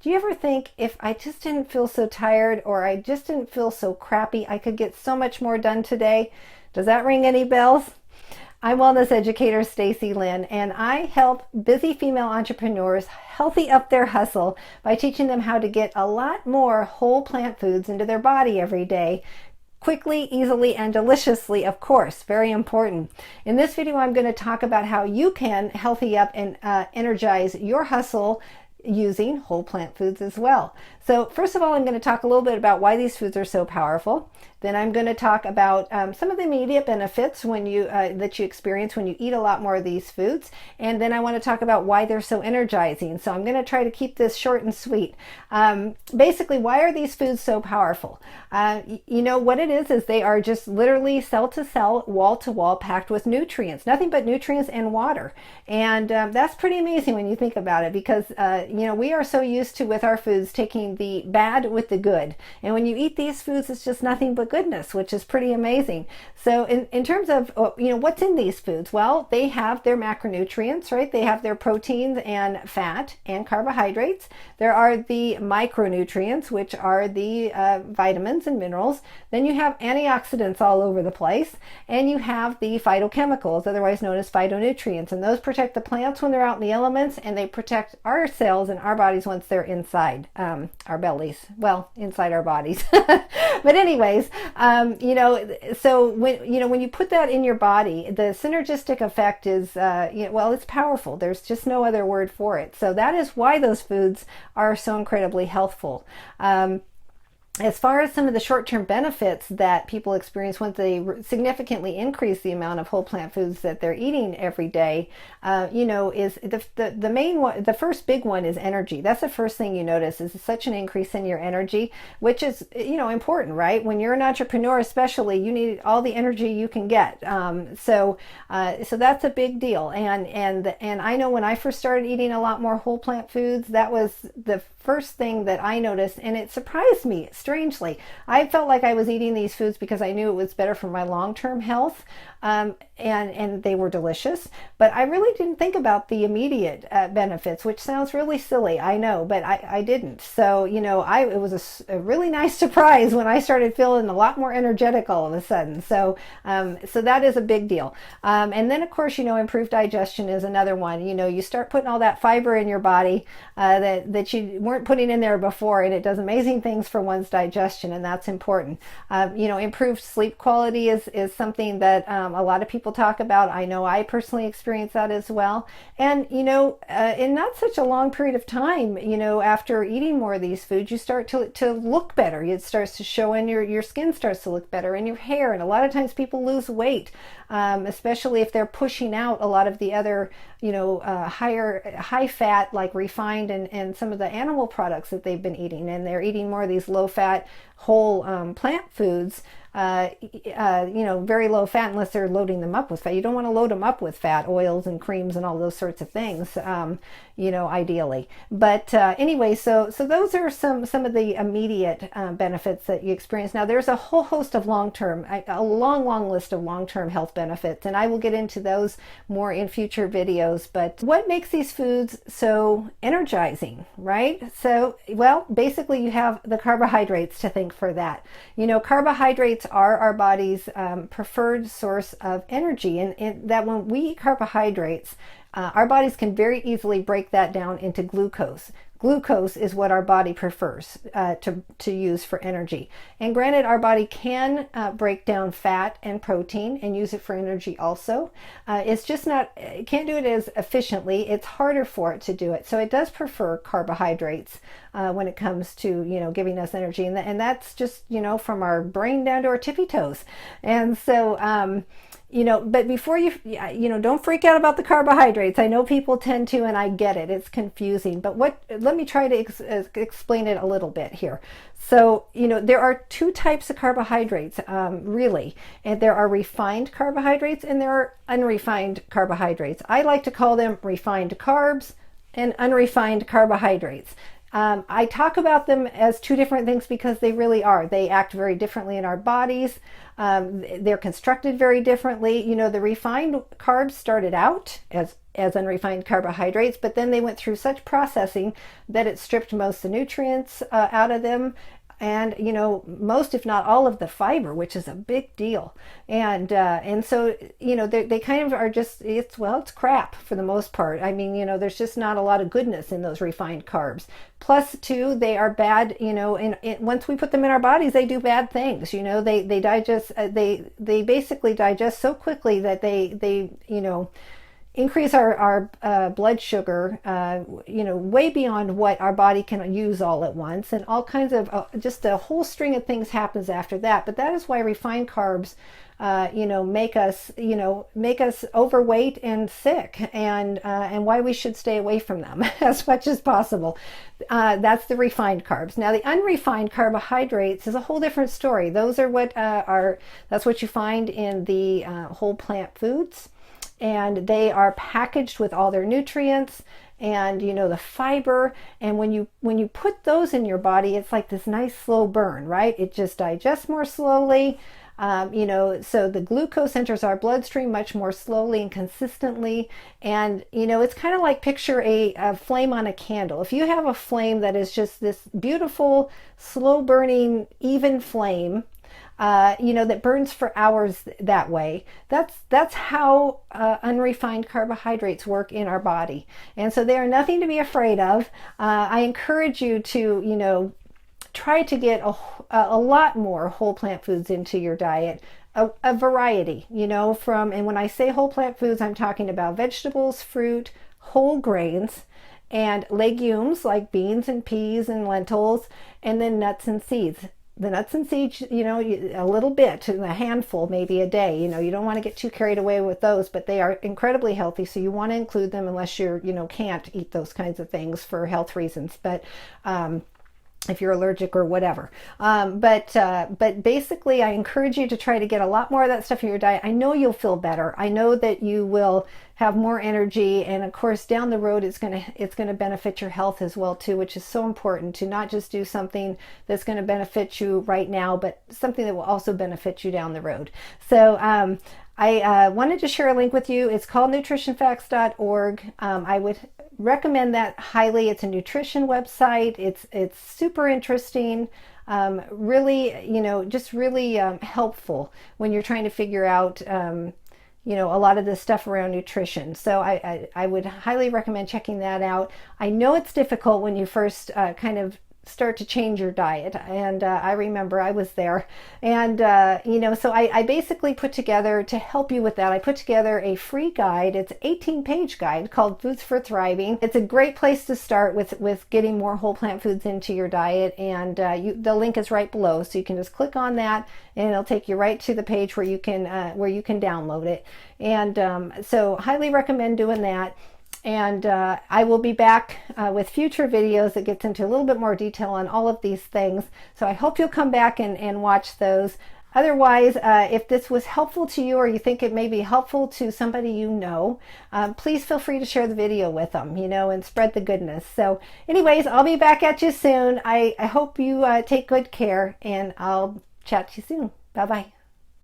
Do you ever think, if I just didn't feel so tired or I just didn't feel so crappy, I could get so much more done today? Does that ring any bells? I'm wellness educator Stacy Lynn, and I help busy female entrepreneurs healthy up their hustle by teaching them how to get a lot more whole plant foods into their body every day, quickly, easily, and deliciously, of course. Very important. In this video, I'm going to talk about how you can healthy up and energize your hustle using whole plant foods as well. So first of all, I'm going to talk a little bit about why these foods are so powerful. Then I'm going to talk about some of the immediate benefits when you that you experience when you eat a lot more of these foods. And then I want to talk about why they're so energizing. So I'm going to try to keep this short and sweet. Basically, why are these foods so powerful? You know what it is they are just literally cell to cell, wall to wall, packed with nutrients, nothing but nutrients and water. And that's pretty amazing when you think about it, because you know, we are so used to, with our foods, taking the bad with the good. And when you eat these foods, it's just nothing but goodness, which is pretty amazing. So in terms of, you know, what's in these foods? Well, they have their macronutrients, right? They have their proteins and fat and carbohydrates. There are the micronutrients, which are the vitamins and minerals. Then you have antioxidants all over the place. And you have the phytochemicals, otherwise known as phytonutrients. And those protect the plants when they're out in the elements, and they protect our cells in our bodies once they're inside our bellies. Well, inside our bodies. But anyways, you know, so when you put that in your body, the synergistic effect is, you know, well, it's powerful. There's just no other word for it. So that is why those foods are so incredibly healthful. As far as some of the short-term benefits that people experience once they significantly increase the amount of whole plant foods that they're eating every day, you know, is the main one. The first big one is energy. That's the first thing you notice, is such an increase in your energy, which is, you know, important, right? When you're an entrepreneur, especially, you need all the energy you can get. So that's a big deal. And I know when I first started eating a lot more whole plant foods, that was the first thing that I noticed, and it surprised me. Strangely, I felt like I was eating these foods because I knew it was better for my long-term health, and they were delicious, but I really didn't think about the immediate benefits, which sounds really silly, I know, but I didn't. So, you know, it was a really nice surprise when I started feeling a lot more energetic all of a sudden. So that is a big deal. And then, of course, you know, improved digestion is another one. You know, you start putting all that fiber in your body that you weren't putting in there before, and it does amazing things for one's digestion, and that's important. You know, improved sleep quality is something that a lot of people talk about. I know I personally experience that as well. And, you know, in not such a long period of time, you know, after eating more of these foods, you start to look better. It starts to show, and your skin starts to look better, and your hair. And a lot of times people lose weight, especially if they're pushing out a lot of the other, you know, high fat, like refined and some of the animal products that they've been eating, and they're eating more of these low fat whole plant foods. You know, very low fat, unless they're loading them up with fat. You don't want to load them up with fat, oils and creams and all those sorts of things, you know, ideally. But anyway, so those are some of the immediate benefits that you experience. Now, there's a whole host of long-term, a long list of long-term health benefits, and I will get into those more in future videos. But what makes these foods so energizing, right? So, well, basically you have the carbohydrates to thank for that. You know, carbohydrates are our body's preferred source of energy, and that when we eat carbohydrates, our bodies can very easily break that down into glucose. Glucose is what our body prefers to use for energy. And granted, our body can break down fat and protein and use it for energy also. It's just not, it can't do it as efficiently. It's harder for it to do it. So it does prefer carbohydrates when it comes to, you know, giving us energy. And that's just, you know, from our brain down to our tippy toes. And so, you know, but before you know, don't freak out about the carbohydrates. I know people tend to, and I get it. It's confusing. But let me try to explain it a little bit here. So, you know, there are two types of carbohydrates, really. And there are refined carbohydrates and there are unrefined carbohydrates. I like to call them refined carbs and unrefined carbohydrates. I talk about them as two different things because they really are. They act very differently in our bodies. They're constructed very differently. You know, the refined carbs started out as unrefined carbohydrates, but then they went through such processing that it stripped most of the nutrients out of them, and you know, most if not all of the fiber, which is a big deal. And so you know, they kind of are just, it's crap for the most part. I mean, you know, there's just not a lot of goodness in those refined carbs. Plus too, they are bad, you know, and once we put them in our bodies, they do bad things. You know, they digest, they basically digest so quickly that they you know, increase our blood sugar, you know, way beyond what our body can use all at once, and all kinds of just a whole string of things happens after that. But that is why refined carbs, you know, make us overweight and sick, and why we should stay away from them as much as possible. That's the refined carbs. Now, the unrefined carbohydrates is a whole different story. Those are that's what you find in the whole plant foods. And they are packaged with all their nutrients and, you know, the fiber. And when you put those in your body, it's like this nice slow burn, right? It just digests more slowly. You know, so the glucose enters our bloodstream much more slowly and consistently. And, you know, it's kind of like picture a flame on a candle. If you have a flame that is just this beautiful, slow burning, even flame, you know, that burns for hours that way. That's how unrefined carbohydrates work in our body. And so they are nothing to be afraid of. I encourage you to, you know, try to get a lot more whole plant foods into your diet. A variety, you know, and when I say whole plant foods, I'm talking about vegetables, fruit, whole grains, and legumes like beans and peas and lentils, and then nuts and seeds. The nuts and seeds, you know, a little bit, a handful maybe a day. You know, you don't want to get too carried away with those, but they are incredibly healthy, so you want to include them unless you're, you know, can't eat those kinds of things for health reasons. But if you're allergic or whatever. But basically, I encourage you to try to get a lot more of that stuff in your diet. I know you'll feel better. I know that you will have more energy, and of course down the road it's going to benefit your health as well too, which is so important, to not just do something that's going to benefit you right now, but something that will also benefit you down the road. So I wanted to share a link with you. It's called nutritionfacts.org. I would recommend that highly. It's a nutrition website. It's super interesting. Really, you know, just really helpful when you're trying to figure out you know, a lot of this stuff around nutrition. So I would highly recommend checking that out. I know it's difficult when you first kind of start to change your diet, and I remember I was there, and you know, so I basically put together, to help you with that, I put together a free guide. It's an 18-page guide called Foods for Thriving. It's a great place to start with getting more whole plant foods into your diet, and the link is right below, so you can just click on that and it'll take you right to the page where you can download it. And so highly recommend doing that. And I will be back with future videos that gets into a little bit more detail on all of these things. So I hope you'll come back and watch those. Otherwise, if this was helpful to you, or you think it may be helpful to somebody you know, please feel free to share the video with them, you know, and spread the goodness. So anyways, I'll be back at you soon. I hope you take good care, and I'll chat to you soon. Bye-bye.